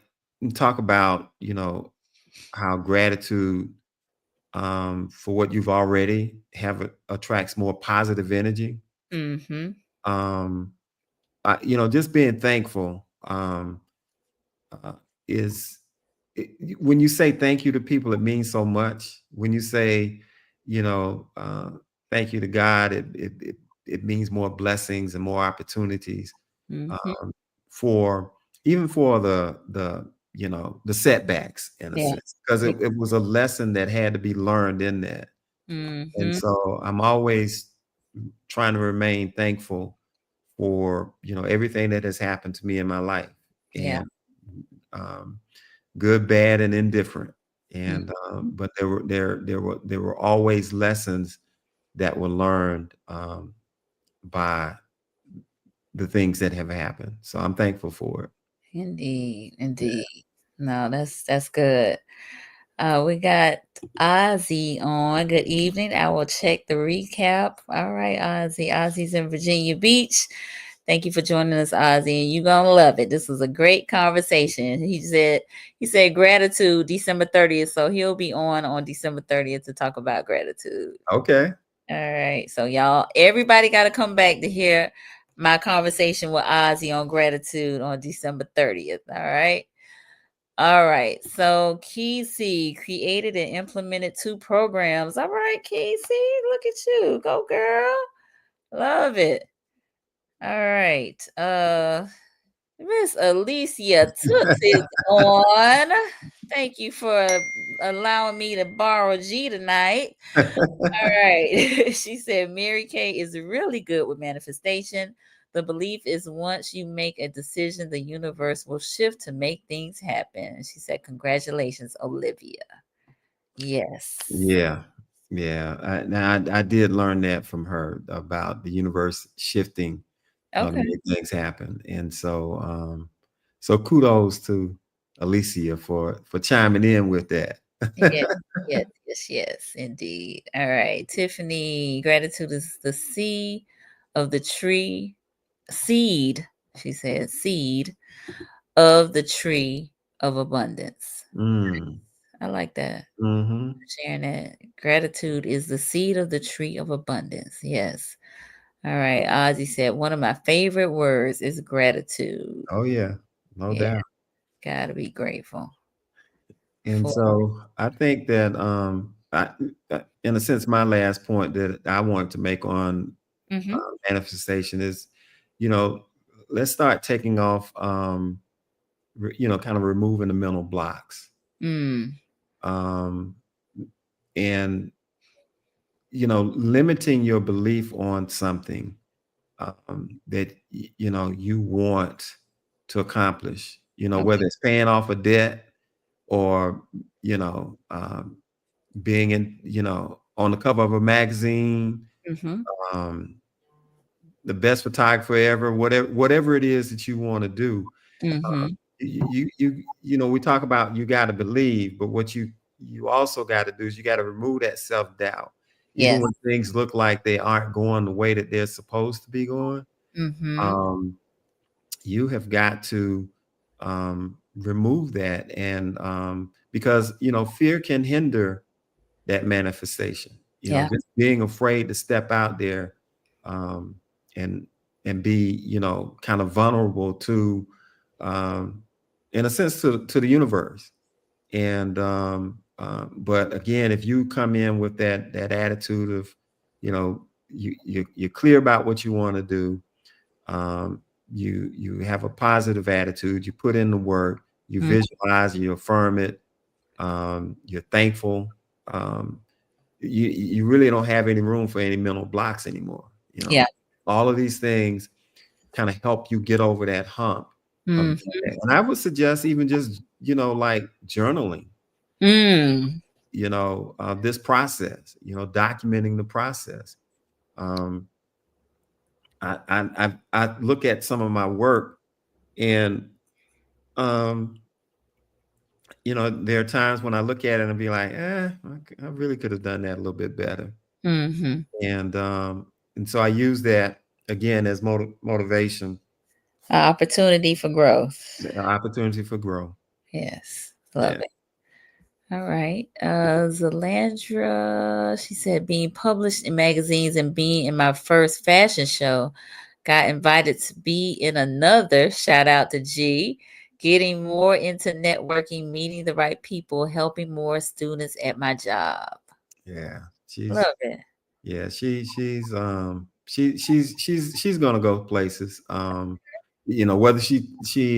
talk about, how gratitude, for what you've already have attracts more positive energy. Mm-hmm. Um, just being thankful uh, is when you say thank you to people, it means so much. When you say, you know, thank you to God, it means more blessings and more opportunities Mm-hmm. um, for even for the setbacks in a Yeah. sense, because Yeah. it was a lesson that had to be learned in that. And Mm-hmm. so I'm always trying to remain thankful for, everything that has happened to me in my life, Yeah. and um, good, bad, and indifferent. And Mm-hmm. but there were always lessons that were learned by the things that have happened. So I'm thankful for it. Indeed. Yeah. Indeed. No, that's good. We got Ozzy on. Good evening. I will check the recap. All right, Ozzy. Ozzy's in Virginia Beach. Thank you for joining us, Ozzy, and you're gonna love it. This was a great conversation. He said gratitude December 30th, so he'll be on December 30th to talk about gratitude. Okay. All right, so y'all, everybody got to come back to hear my conversation with Ozzy on gratitude on December 30th. All right. All right. So Kesey created and implemented 2 programs. All right, Kesey, look at you. Go girl. Love it. All right. Miss Alicia Toots is on. Thank you for allowing me to borrow G tonight. All right. She said Mary Kay is really good with manifestation. The belief is once you make a decision, the universe will shift to make things happen. She said, congratulations, Olivia. Yes. Yeah. Yeah. I did learn that from her about the universe shifting to Okay. make things happen. And so kudos to Alicia for chiming in with that. Yes, yes, yes, yes, indeed. All right. Tiffany, gratitude is the seed of the tree, seed, she said, seed of the tree of abundance. Mm. I like that. Hmm. Sharing that. Gratitude is the seed of the tree of abundance. Yes. All right. Ozzy said, one of my favorite words is gratitude. Oh yeah, no Yeah. doubt. Gotta be grateful And for. so I think that in a sense, my last point that I wanted to make on Mm-hmm. manifestation is, you know, let's start taking off, kind of removing the mental blocks, Mm. um, and limiting your belief on something that you want to accomplish. Okay. Whether it's paying off a debt or you know um, being on the cover of a magazine, Mm-hmm. um, the best photographer ever, whatever it is that you want to do. Mm-hmm. We talk about you got to believe, but what you also got to do is you got to remove that self-doubt. Even Yes. when things look like they aren't going the way that they're supposed to be going, Mm-hmm. um, you have got to remove that. And because fear can hinder that manifestation. Yeah. Just being afraid to step out there, um, and be kind of vulnerable to, um, in a sense, to the universe. And but again, if you come in with that attitude of, you're clear about what you want to do, um, you have a positive attitude, you put in the work, you Mm. visualize, you affirm it, you're thankful. You really don't have any room for any mental blocks anymore. Yeah. All of these things kind of help you get over that hump of Mm. doing that. And I would suggest even just like journaling, Mm. this process, documenting the process. um I look at some of my work, and um there are times when I look at it and be like, I really could have done that a little bit better. Mm-hmm. And so I use that again as motivation, Opportunity for growth. the opportunity for growth. Yes. Love Yeah. it. All right. Zalandra, she said, being published in magazines and being in my first fashion show, got invited to be in another. Shout out to G. Getting more into networking, meeting the right people, helping more students at my job. Yeah, she's Love it. yeah, she's gonna go places. You know, whether she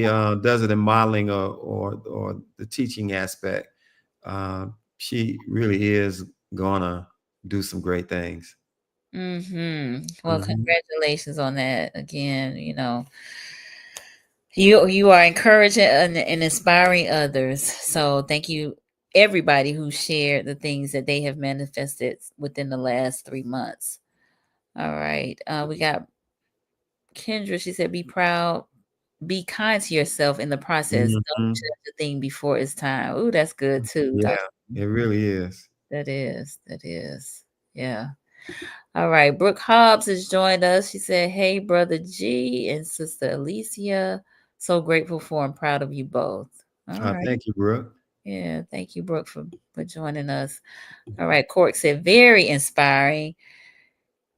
does it in modeling or the teaching aspect, uh, she really is gonna do some great things. Well, Mhm. congratulations on that again. You are encouraging and inspiring others. So thank you, everybody who shared the things that they have manifested within the last 3 months. All right. We got Kendra. She said, "Be proud, be kind to yourself in the process. Don't Mhm. judge the thing before it's time." Ooh, that's good too, Yeah, Doc. it really is. That is. That is. Yeah. All right. Brooke Hobbs has joined us. She said, "Hey, brother G and sister Alicia. So grateful for and proud of you both." All right. Thank you, Brooke. Yeah. Thank you, Brooke, for joining us. All right. Cork said, "Very inspiring.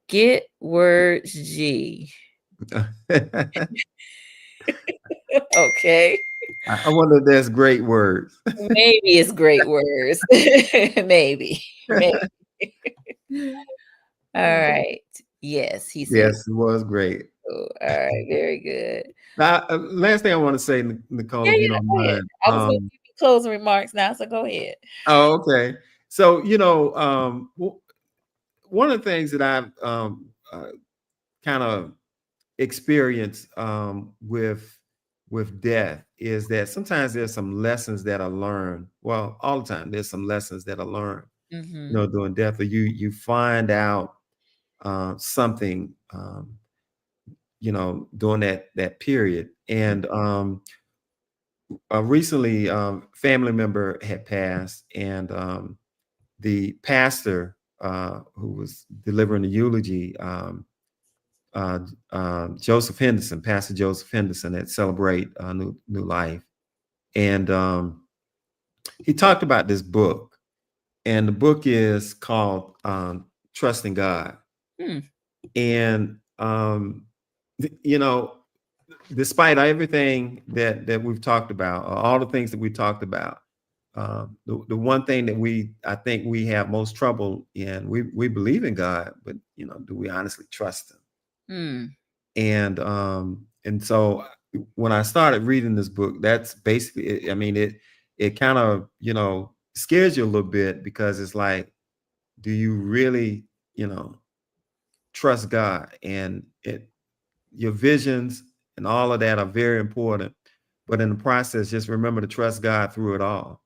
Get words, G." Okay. I wonder if there's great words. Maybe it's great words. Maybe. Maybe. All right. Yes. He said, Yes, it was great. "Oh, all right. Very good." Now, last thing I want to say, Nicole, Yeah, if you yeah, don't go ahead. mind. I was going to give you closing remarks now, so go ahead. Oh, okay. So, one of the things that I've kind of experienced with death is that sometimes there's some lessons that are learned. Well, all the time there's some lessons that are learned. Mm-hmm. During death, or you find out something, during that period. And recently, family member had passed, and the pastor who was delivering the eulogy, uh, Joseph Henderson, Pastor Joseph Henderson at Celebrate New Life, and he talked about this book, and the book is called Trusting God, Hmm. and you know, despite everything that we've talked about, all the things that we talked about, the one thing that I think we have most trouble in, we believe in God, but do we honestly trust Him? Hmm. And so when I started reading this book, that's basically it. I mean, it kind of scares you a little bit, because it's like, do you really trust God? And your visions and all of that are very important, but in the process, just remember to trust God through it all,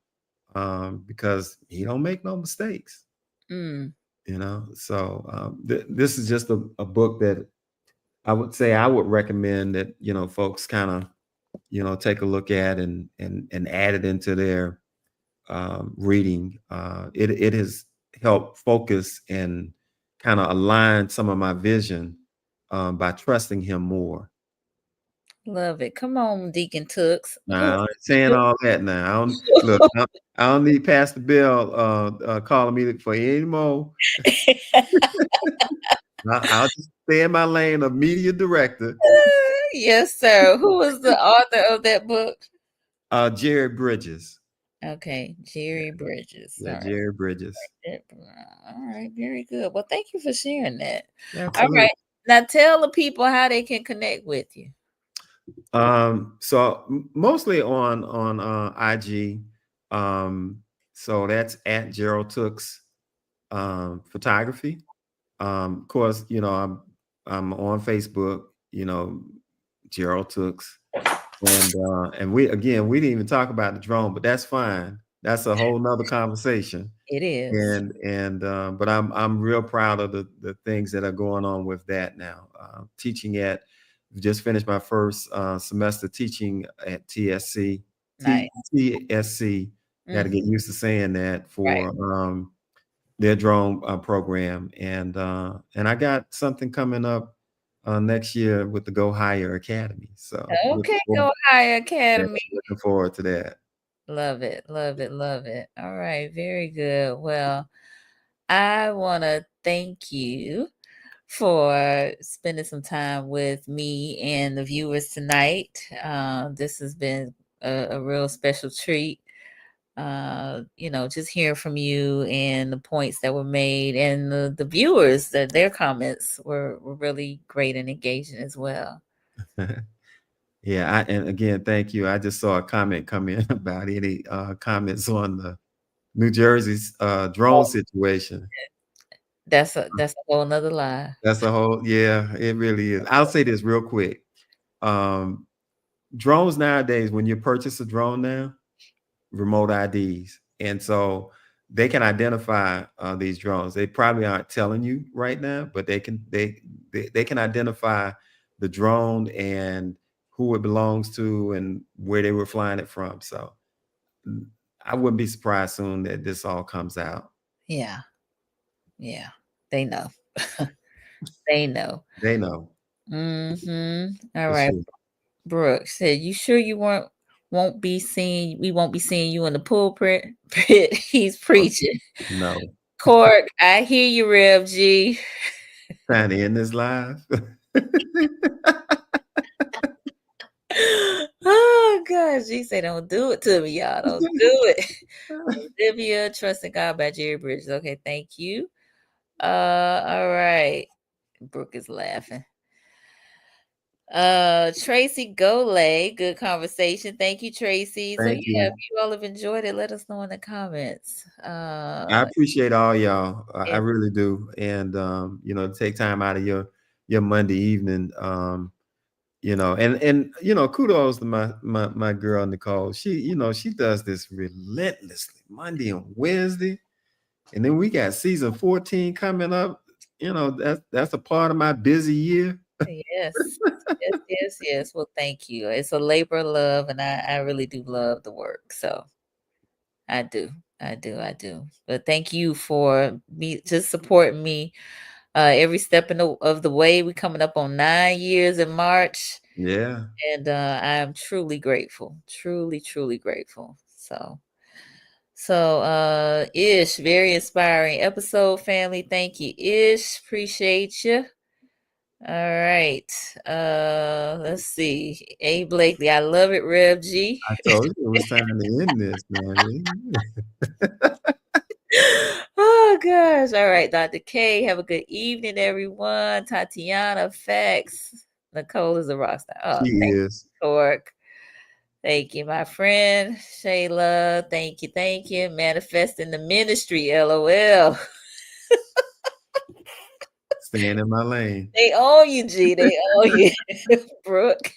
because He don't make no mistakes. Hmm. So this is just a book that I would say I would recommend that folks kind of take a look at, and add it into their reading. It has helped focus and kind of align some of my vision, by trusting Him more. Love it. Come on, Deacon Tooks. Who? Now, I ain't saying all that now. I don't look. I don't need Pastor Bill calling me for any more. I'll just stay in my lane of media director, Yes, sir. Who was the author of that book? Jerry Bridges. Okay, Jerry Bridges. All Yeah, right. Jerry Bridges. All right, very good. Well, thank you for sharing that. All Absolutely. right. Now tell the people how they can connect with you. So mostly on IG. So that's at Gerald Tooks photography. Of course, I'm on Facebook, Gerald Tooks. And we didn't even talk about the drone, but that's fine. That's a whole nother conversation. It is. And but I'm real proud of the things that are going on with that now. Teaching at Just finished my first semester teaching at TSC. Nice. TSC. Got to Mhm. get used to saying that Right. for their drone program, and I got something coming up next year with the Go Higher Academy. So Okay, Go Higher yeah, Academy. looking forward to that. Love it. Love it. Love it. All right. Very good. Well, I want to thank you for spending some time with me and the viewers tonight. This has been a real special treat. Just hearing from you and the points that were made, and the viewers, that their comments were really great and engaging as well. Yeah, and again, thank you. I just saw a comment come in about any comments on the New Jersey's drone Oh, situation. that's a whole nother lie. That's a whole, yeah, it really is. I'll say this real quick. Um, Drones nowadays, when you purchase a drone now, remote IDs, and so they can identify these drones. They probably aren't telling you right now, but they can identify the drone and who it belongs to and where they were flying it from. So I wouldn't be surprised soon that this all comes out. Yeah, yeah, they know. They know. They know All for right. sure. Brooke said, "You sure you won't be seeing? We won't be seeing you in the pulpit." Pit. He's preaching. No, Cork, I hear you, Rev G. trying to end this live. Oh gosh, G said, "Don't do it to me, y'all. Don't do it." Olivia, Trusting God by Jerry Bridges. Okay, thank you. All right. Brooke is laughing. Tracy Golay, good conversation. Thank you, Tracy. So Thank yeah, if you. you all have enjoyed it, let us know in the comments. I appreciate all y'all. I Yeah, really do. And to take time out of your Monday evening. And kudos to my girl Nicole. She does this relentlessly Monday and Wednesday. And then we got season 14 coming up. That's a part of my busy year. yes. Yes, yes, yes. Well, thank you. It's a labor of love, and I really do love the work. So I do. I do. But thank you for me just supporting me every step of the way. We're coming up on 9 years in March, Yeah, and I am truly grateful. Truly, truly grateful. So, Ish, very inspiring episode, family. Thank you, Ish. Appreciate you. All right. Let's see. A Blakely, I love it, Rev G. I told you it was time to end this, man. Oh gosh. All right, Dr. K. Have a good evening, everyone. Tatiana, Fax. Nicole is a rock star. She Oh, thank is you, Torque. Thank you, my friend. Shayla. Thank you. Thank you. Manifesting the ministry. LOL. staying in my lane. They own you, G. They own you. Brooke.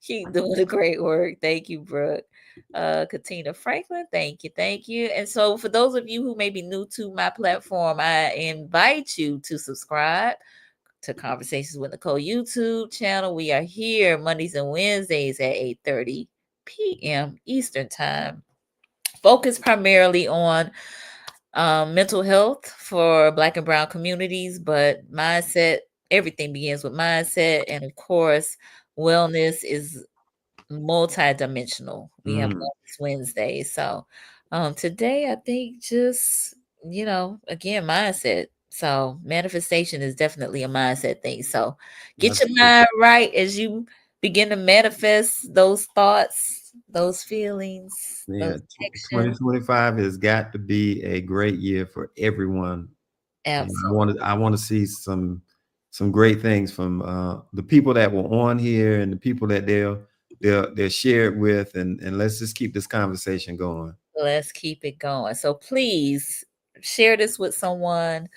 Keep doing the great work. Thank you, Brooke. Katina Franklin, thank you, thank you. And so, for those of you who may be new to my platform, I invite you to subscribe to Conversations with Nicole YouTube channel. We are here Mondays and Wednesdays at 8:30 p.m. Eastern Time. Focus primarily on mental health for Black and Brown communities, but mindset, everything begins with mindset. And of course, wellness is multi-dimensional. We have Mm, Wellness Wednesday. So today I think just, again, mindset. So manifestation is definitely a mindset thing. So get your absolutely. mind right as you begin to manifest those thoughts, those feelings, Yeah, those actions. 2025 has got to be a great year for everyone. And Absolutely. I want to see some great things from the people that were on here and the people that they'll share it with, and let's just keep this conversation going. Let's keep it going. So please share this with someone,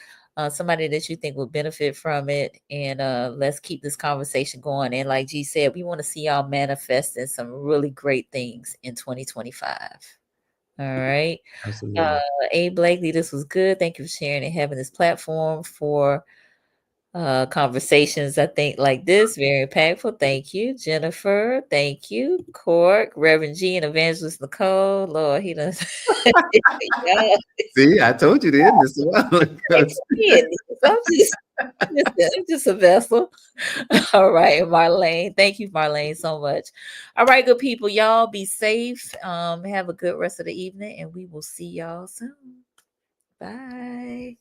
somebody that you think would benefit from it. And let's keep this conversation going. And like G said, we want to see y'all manifesting some really great things in 2025. All right. Absolutely. A Blakely, this was good. Thank you for sharing and having this platform for conversations, I think, like this. Very impactful. Thank you, Jennifer. Thank you, Cork, Reverend G, and Evangelist Nicole. Lord, he does. Y'all, See, I told you didn't. This was I'm just a vessel. All right, Marlene. Thank you, Marlene, so much. All right, good people. Y'all be safe. Have a good rest of the evening, and we will see y'all soon. Bye.